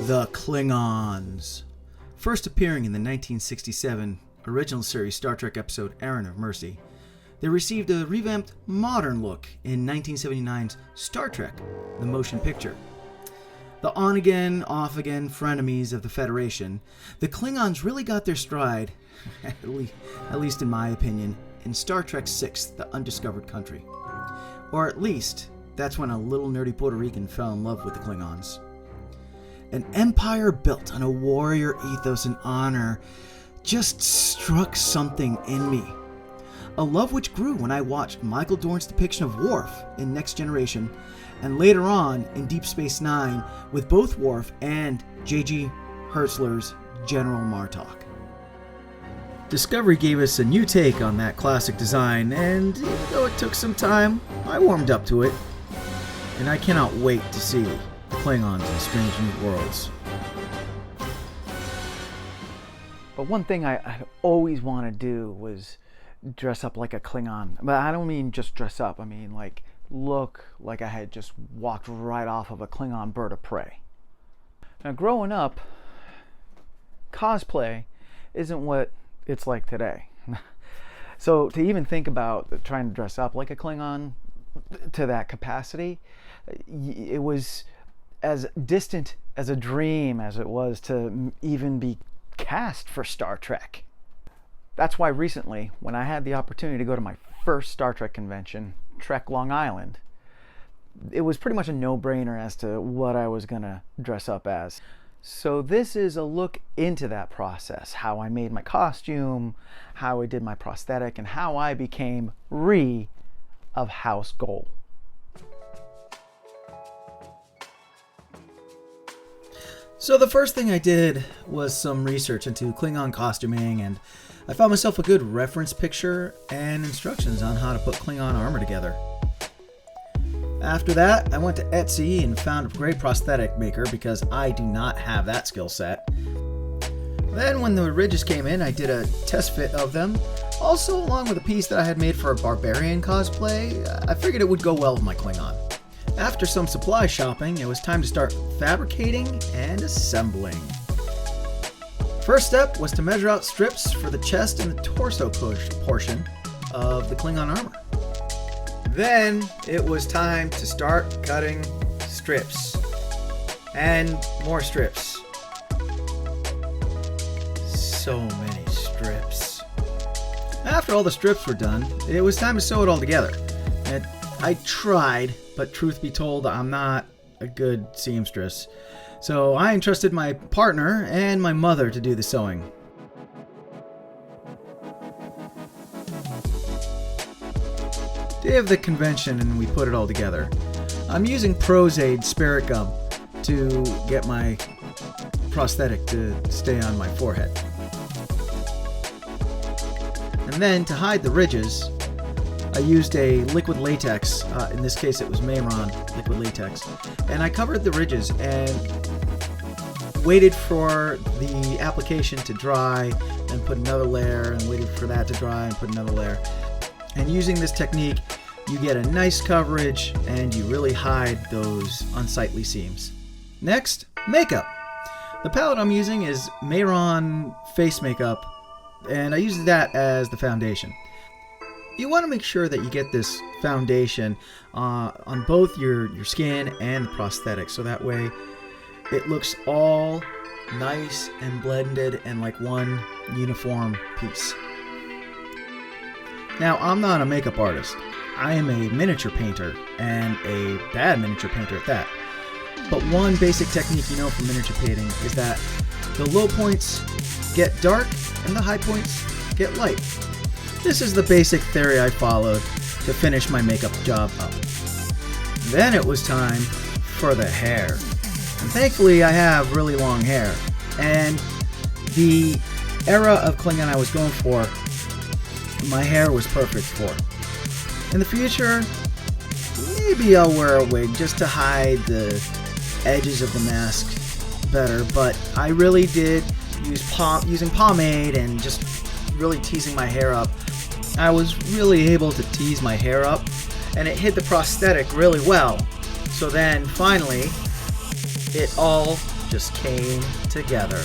The Klingons. First appearing in the 1967 original series Star Trek episode Errand of Mercy, they received a revamped modern look in 1979's Star Trek, the motion picture. The on-again, off-again frenemies of the Federation, the Klingons really got their stride, at least in my opinion, in Star Trek VI, The Undiscovered Country. Or at least, that's when a little nerdy Puerto Rican fell in love with the Klingons. An empire built on a warrior ethos and honor just struck something in me. A love which grew when I watched Michael Dorn's depiction of Worf in Next Generation, and later on in Deep Space Nine with both Worf and J.G. Hertzler's General Martok. Discovery gave us a new take on that classic design, and even though it took some time, I warmed up to it. And I cannot wait to see Klingons in Strange New Worlds. But one thing I always want to do was dress up like a Klingon. But I don't mean just dress up, I mean like look like I had just walked right off of a Klingon bird of prey. Now growing up, cosplay isn't what it's like today. So to even think about trying to dress up like a Klingon to that capacity, it was as distant as a dream as it was to even be cast for Star Trek. That's why recently, when I had the opportunity to go to my first Star Trek convention, Trek Long Island, it was pretty much a no-brainer as to what I was going to dress up as. So this is a look into that process, how I made my costume, how I did my prosthetic, and how I became of House Gold. So the first thing I did was some research into Klingon costuming, and I found myself a good reference picture and instructions on how to put Klingon armor together. After that, I went to Etsy and found a great prosthetic maker because I do not have that skill set. Then when the ridges came in, I did a test fit of them. Also, along with a piece that I had made for a barbarian cosplay, I figured it would go well with my Klingon. After some supply shopping, it was time to start fabricating and assembling. First step was to measure out strips for the chest and the torso portion of the Klingon armor. Then it was time to start cutting strips. And more strips. So many strips. After all the strips were done, it was time to sew it all together. And I tried, but truth be told, I'm not a good seamstress. So I entrusted my partner and my mother to do the sewing. Day of the convention and we put it all together. I'm using Pros-aide Spirit Gum to get my prosthetic to stay on my forehead. And then to hide the ridges, I used a liquid latex, in this case it was Mehron liquid latex, and I covered the ridges and waited for the application to dry and put another layer and waited for that to dry and put another layer. And using this technique, you get a nice coverage and you really hide those unsightly seams. Next, makeup. The palette I'm using is Mehron face makeup, and I use that as the foundation. You want to make sure that you get this foundation on both your skin and the prosthetic, so that way it looks all nice and blended and like one uniform piece. Now, I'm not a makeup artist. I am a miniature painter, and a bad miniature painter at that. But one basic technique you know from miniature painting is that the low points get dark and the high points get light. This is the basic theory I followed to finish my makeup job up. Then it was time for the hair. And thankfully I have really long hair, and the era of Klingon I was going for, my hair was perfect for. In the future, maybe I'll wear a wig just to hide the edges of the mask better, but I really did using pomade and just really teasing my hair up. I was really able to tease my hair up, and it hid the prosthetic really well. So then finally, it all just came together.